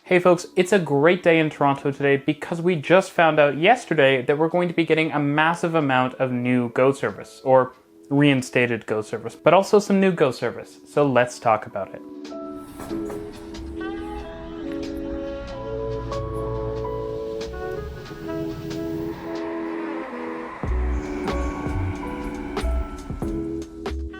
Hey folks, it's a great day in Toronto today because we just found out yesterday that we're going to be getting a massive amount of new GO service, or reinstated GO service, but also some new GO service. So let's talk about it.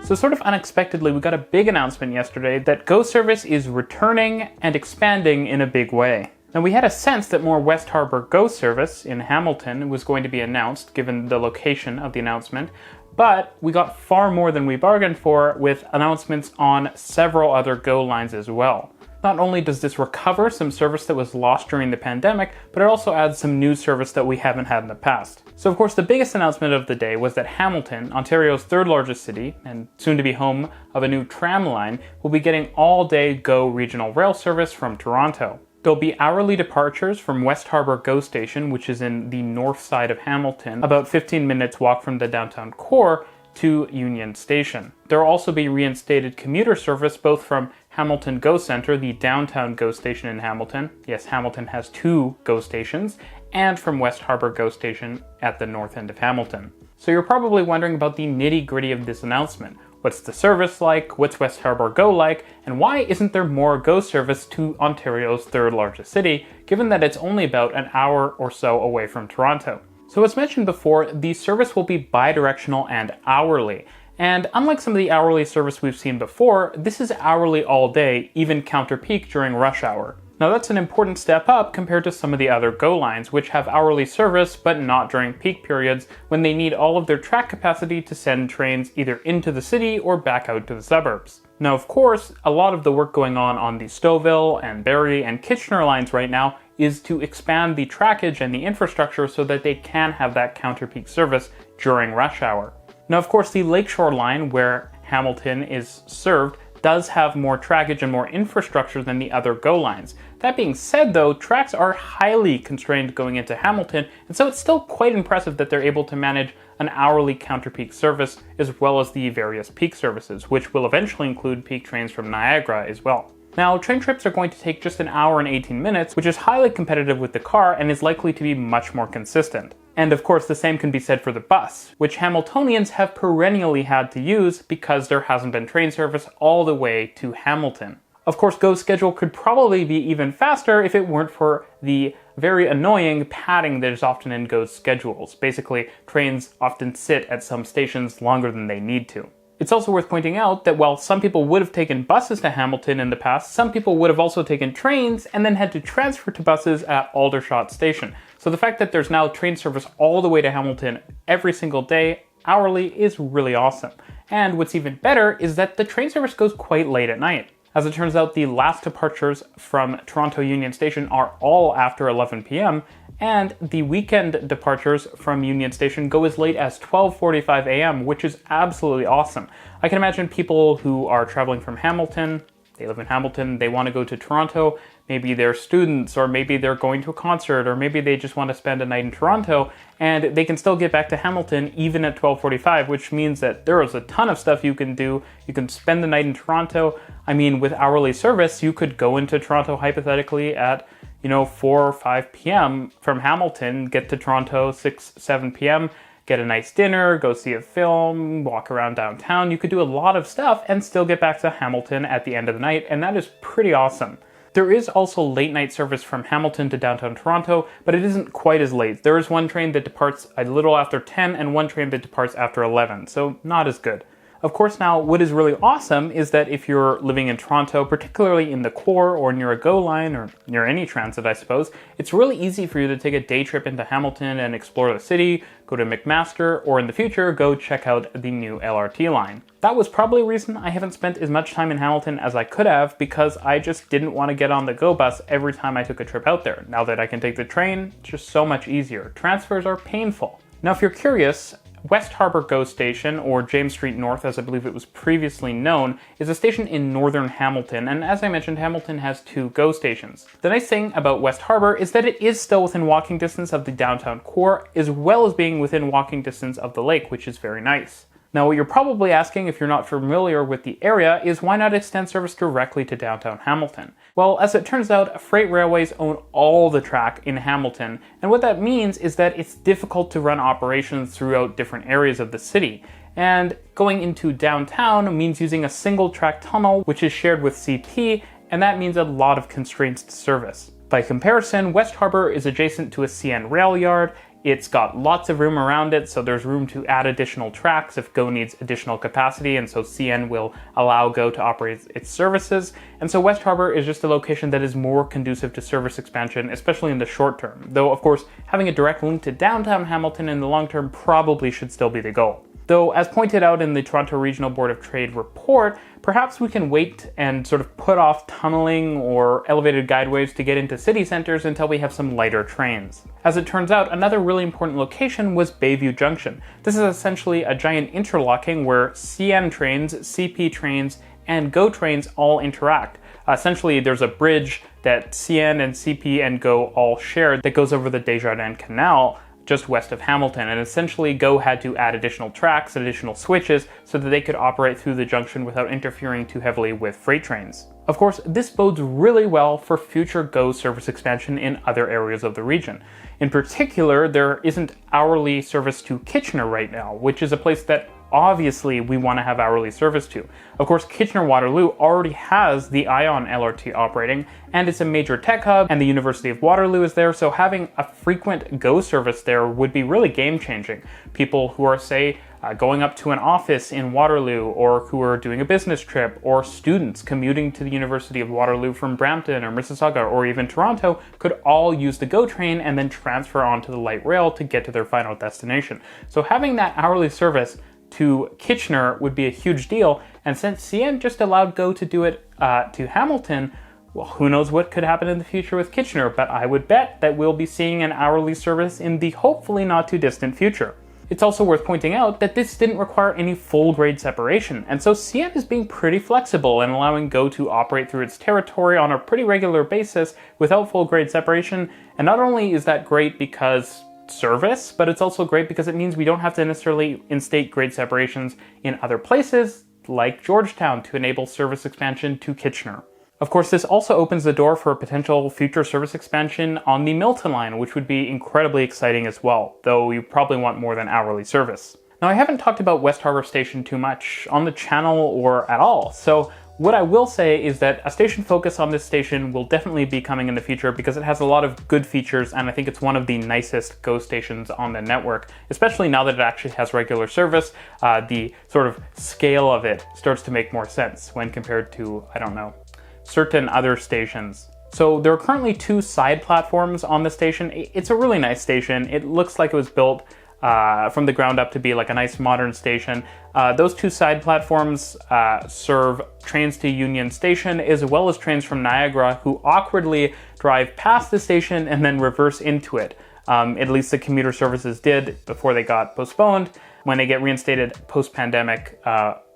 So sort of unexpectedly, we got a big announcement yesterday that GO service is returning and expanding in a big way. Now we had a sense that more West Harbour GO service in Hamilton was going to be announced given the location of the announcement, but we got far more than we bargained for with announcements on several other GO lines as well. Not only does this recover some service that was lost during the pandemic, but it also adds some new service that we haven't had in the past. So of course the biggest announcement of the day was that Hamilton, Ontario's third largest city, and soon to be home of a new tram line, will be getting all-day GO regional rail service from Toronto. There'll be hourly departures from West Harbour GO station, which is in the north side of Hamilton, about 15 minutes walk from the downtown core, to Union Station. There will also be reinstated commuter service both from Hamilton GO Centre, the downtown GO station in Hamilton. Yes, Hamilton has two GO stations, and from West Harbour GO station at the north end of Hamilton. So you're probably wondering about the nitty-gritty of this announcement. What's the service like? What's West Harbour GO like? And why isn't there more GO service to Ontario's third largest city, given that it's only about an hour or so away from Toronto? So as mentioned before, the service will be bi-directional and hourly. And unlike some of the hourly service we've seen before, this is hourly all day, even counter-peak during rush hour. Now that's an important step up compared to some of the other GO lines, which have hourly service but not during peak periods when they need all of their track capacity to send trains either into the city or back out to the suburbs. Now of course, a lot of the work going on the Stouffville and Barrie and Kitchener lines right now is to expand the trackage and the infrastructure so that they can have that counter-peak service during rush hour. Now of course the Lakeshore line, where Hamilton is served, does have more trackage and more infrastructure than the other GO lines. That being said though, tracks are highly constrained going into Hamilton, and so it's still quite impressive that they're able to manage an hourly counter-peak service as well as the various peak services, which will eventually include peak trains from Niagara as well. Now, train trips are going to take just an hour and 18 minutes, which is highly competitive with the car and is likely to be much more consistent. And of course, the same can be said for the bus, which Hamiltonians have perennially had to use because there hasn't been train service all the way to Hamilton. Of course, GO's schedule could probably be even faster if it weren't for the very annoying padding that is often in GO's schedules. Basically, trains often sit at some stations longer than they need to. It's also worth pointing out that while some people would have taken buses to Hamilton in the past, some people would have also taken trains and then had to transfer to buses at Aldershot Station. So the fact that there's now train service all the way to Hamilton every single day, hourly, is really awesome. And what's even better is that the train service goes quite late at night. As it turns out, the last departures from Toronto Union Station are all after 11 p.m, and the weekend departures from Union Station go as late as 12:45 a.m, which is absolutely awesome. I can imagine people who are traveling from Hamilton, they live in Hamilton, they want to go to Toronto, maybe they're students, or maybe they're going to a concert, or maybe they just want to spend a night in Toronto, and they can still get back to Hamilton even at 12:45, which means that there is a ton of stuff you can do. You can spend the night in Toronto. I mean, with hourly service, you could go into Toronto hypothetically at 4 or 5 p.m. from Hamilton, get to Toronto 6, 7 p.m., get a nice dinner, go see a film, walk around downtown. You could do a lot of stuff and still get back to Hamilton at the end of the night, and that is pretty awesome. There is also late night service from Hamilton to downtown Toronto, but it isn't quite as late. There is one train that departs a little after 10 and one train that departs after 11, so not as good. Of course, now what is really awesome is that if you're living in Toronto, particularly in the core or near a GO line or near any transit, I suppose, it's really easy for you to take a day trip into Hamilton and explore the city, go to McMaster, or in the future, go check out the new LRT line. That was probably a reason I haven't spent as much time in Hamilton as I could have, because I just didn't want to get on the GO bus every time I took a trip out there. Now that I can take the train, it's just so much easier. Transfers are painful. Now if you're curious, West Harbour GO Station, or James Street North as I believe it was previously known, is a station in northern Hamilton, and as I mentioned, Hamilton has two GO stations. The nice thing about West Harbour is that it is still within walking distance of the downtown core, as well as being within walking distance of the lake, which is very nice. Now, what you're probably asking if you're not familiar with the area is why not extend service directly to downtown Hamilton? Well, as it turns out, freight railways own all the track in Hamilton, and what that means is that it's difficult to run operations throughout different areas of the city. And going into downtown means using a single track tunnel, which is shared with CP, and that means a lot of constraints to service. By comparison, West Harbour is adjacent to a CN rail yard. It's got lots of room around it, so there's room to add additional tracks if GO needs additional capacity, and so CN will allow GO to operate its services. And so West Harbour is just a location that is more conducive to service expansion, especially in the short term. Though, of course, having a direct link to downtown Hamilton in the long term probably should still be the goal. Though, as pointed out in the Toronto Regional Board of Trade report, perhaps we can wait and sort of put off tunneling or elevated guideways to get into city centers until we have some lighter trains. As it turns out, another really important location was Bayview Junction. This is essentially a giant interlocking where CN trains, CP trains, and GO trains all interact. Essentially, there's a bridge that CN and CP and GO all share that goes over the Desjardins Canal, just west of Hamilton, and essentially GO had to add additional tracks, additional switches, so that they could operate through the junction without interfering too heavily with freight trains. Of course, this bodes really well for future GO service expansion in other areas of the region. In particular, there isn't hourly service to Kitchener right now, which is a place that obviously we want to have hourly service to. Of course, Kitchener-Waterloo already has the ION LRT operating, and it's a major tech hub, and the University of Waterloo is there, so having a frequent GO service there would be really game-changing. People who are, say, going up to an office in Waterloo, or who are doing a business trip, or students commuting to the University of Waterloo from Brampton or Mississauga or even Toronto could all use the GO train and then transfer onto the light rail to get to their final destination. So having that hourly service to Kitchener would be a huge deal, and since CN just allowed GO to do it to Hamilton, well, who knows what could happen in the future with Kitchener, but I would bet that we'll be seeing an hourly service in the hopefully not too distant future. It's also worth pointing out that this didn't require any full grade separation, and so CN is being pretty flexible and allowing GO to operate through its territory on a pretty regular basis without full grade separation, and not only is that great because service, but it's also great because it means we don't have to necessarily instate grade separations in other places, like Georgetown, to enable service expansion to Kitchener. Of course, this also opens the door for a potential future service expansion on the Milton line, which would be incredibly exciting as well, though you probably want more than hourly service. Now, I haven't talked about West Harbour Station too much on the channel or at all, so what I will say is that a station focus on this station will definitely be coming in the future because it has a lot of good features, and I think it's one of the nicest GO stations on the network, especially now that it actually has regular service. The sort of scale of it starts to make more sense when compared to, I don't know, certain other stations. So there are currently 2 side platforms on the station. It's a really nice station. It looks like it was built from the ground up to be like a nice modern station. Those 2 side platforms serve trains to Union Station as well as trains from Niagara who awkwardly drive past the station and then reverse into it. At least the commuter services did before they got postponed. When they get reinstated post-pandemic,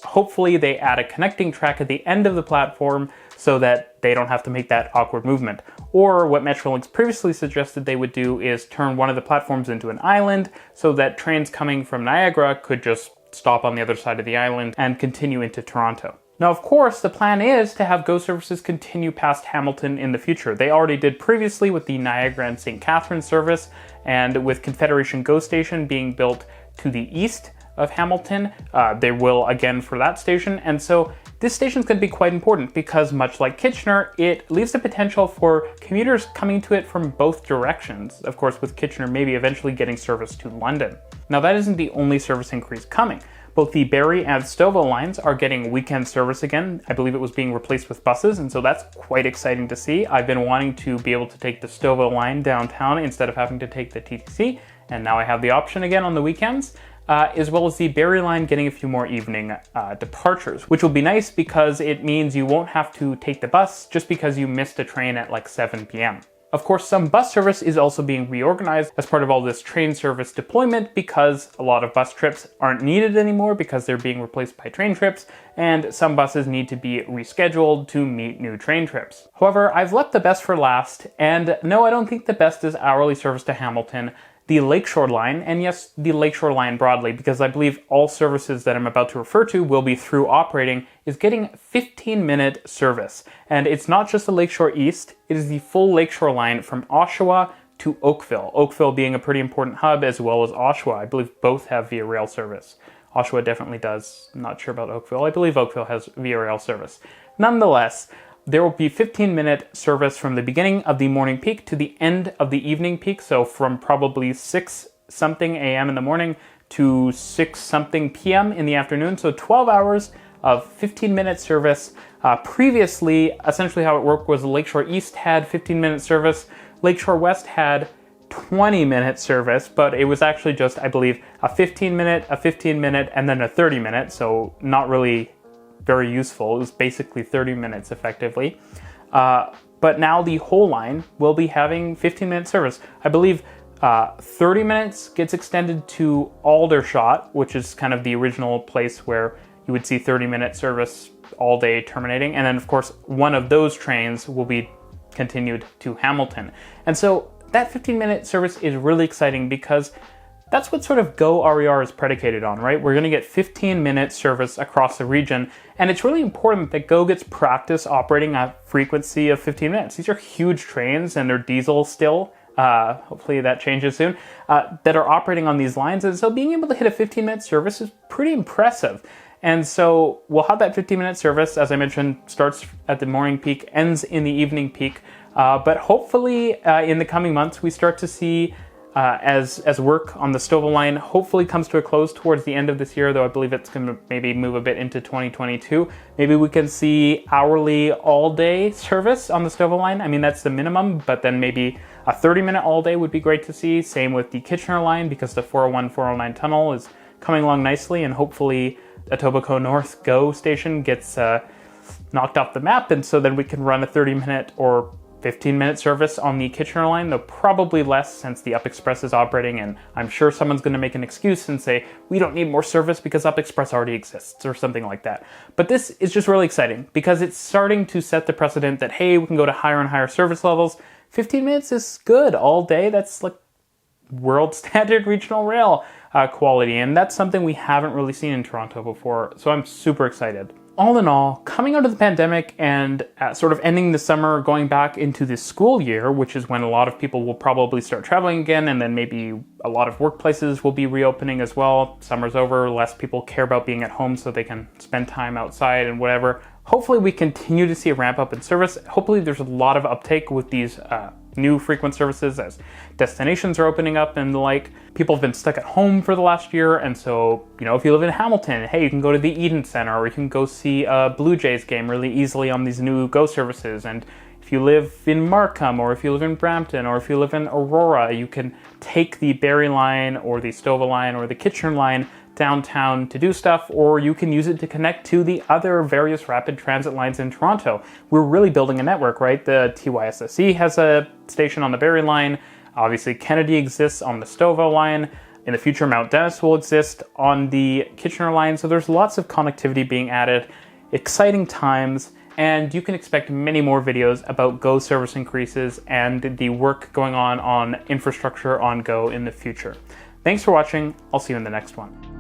hopefully they add a connecting track at the end of the platform so that they don't have to make that awkward movement. Or what Metrolinx previously suggested they would do is turn one of the platforms into an island so that trains coming from Niagara could just stop on the other side of the island and continue into Toronto. Now, of course, the plan is to have GO services continue past Hamilton in the future. They already did previously with the Niagara and St. Catharines service, and with Confederation GO Station being built to the east of Hamilton, they will again for that station. And so this station is going to be quite important because, much like Kitchener, it leaves the potential for commuters coming to it from both directions. Of course, with Kitchener maybe eventually getting service to London. Now, that isn't the only service increase coming. Both the Barrie and Stouffville lines are getting weekend service again. I believe it was being replaced with buses, and so that's quite exciting to see. I've been wanting to be able to take the Stouffville line downtown instead of having to take the TTC, and now I have the option again on the weekends. As well as the Barrie line getting a few more evening departures, which will be nice because it means you won't have to take the bus just because you missed a train at like 7 p.m. Of course, some bus service is also being reorganized as part of all this train service deployment because a lot of bus trips aren't needed anymore because they're being replaced by train trips, and some buses need to be rescheduled to meet new train trips. However, I've left the best for last, and no, I don't think the best is hourly service to Hamilton. the Lakeshore line, and yes, the Lakeshore line broadly, because I believe all services that I'm about to refer to will be through operating, is getting 15-minute service. And it's not just the Lakeshore East, it is the full Lakeshore line from Oshawa to Oakville. Oakville being a pretty important hub, as well as Oshawa. I believe both have via rail service. Oshawa definitely does. I'm not sure about Oakville. I believe Oakville has via rail service. Nonetheless, there will be 15-minute service from the beginning of the morning peak to the end of the evening peak. So from probably 6-something a.m. in the morning to 6-something p.m. in the afternoon. So 12 hours of 15-minute service. Previously, essentially how it worked was Lakeshore East had 15-minute service. Lakeshore West had 20-minute service, but it was actually just, I believe, a 15-minute, a 15-minute, and then a 30-minute. So not really very useful. It was basically 30 minutes effectively. But now the whole line will be having 15-minute service. I believe 30 minutes gets extended to Aldershot, which is kind of the original place where you would see 30-minute service all day terminating. And then, of course, one of those trains will be continued to Hamilton. And so that 15-minute service is really exciting because that's what sort of Go RER is predicated on, right? We're going to get 15-minute service across the region, and it's really important that Go gets practice operating at a frequency of 15 minutes. These are huge trains, and they're diesel still. Hopefully that changes soon, that are operating on these lines, and so being able to hit a 15-minute service is pretty impressive. And so we'll have that 15-minute service, as I mentioned, starts at the morning peak, ends in the evening peak, but hopefully in the coming months we start to see as work on the Stouffville line hopefully comes to a close towards the end of this year, though I believe it's going to maybe move a bit into 2022. Maybe we can see hourly all-day service on the Stouffville line. I mean, that's the minimum, but then maybe a 30-minute all-day would be great to see. Same with the Kitchener line, because the 401-409 tunnel is coming along nicely, and hopefully Etobicoke North Go station gets knocked off the map, and so then we can run a 30-minute or 15-minute service on the Kitchener line, though probably less since the Up Express is operating, and I'm sure someone's going to make an excuse and say, we don't need more service because Up Express already exists, or something like that. But this is just really exciting because it's starting to set the precedent that, hey, we can go to higher and higher service levels. 15 minutes is good all day. That's like world standard regional rail quality, and that's something we haven't really seen in Toronto before, so I'm super excited. All in all, coming out of the pandemic and sort of ending the summer, going back into the school year, which is when a lot of people will probably start traveling again, and then maybe a lot of workplaces will be reopening as well. Summer's over, less people care about being at home so they can spend time outside and whatever. Hopefully we continue to see a ramp up in service. Hopefully there's a lot of uptake with these new frequent services as destinations are opening up and the like. People have been stuck at home for the last year, and so, you know, if you live in Hamilton, hey, you can go to the Eden Center, or you can go see a Blue Jays game really easily on these new Go services. And if you live in Markham, or if you live in Brampton, or if you live in Aurora, you can take the Barrie line or the Stouffville line or the Kitchener line downtown to do stuff, or you can use it to connect to the other various rapid transit lines in Toronto. We're really building a network, right? The TYSSC has a station on the Barrie line. Obviously, Kennedy exists on the Stouffville line. In the future, Mount Dennis will exist on the Kitchener line. So there's lots of connectivity being added. Exciting times. And you can expect many more videos about Go service increases and the work going on infrastructure on Go in the future. Thanks for watching. I'll see you in the next one.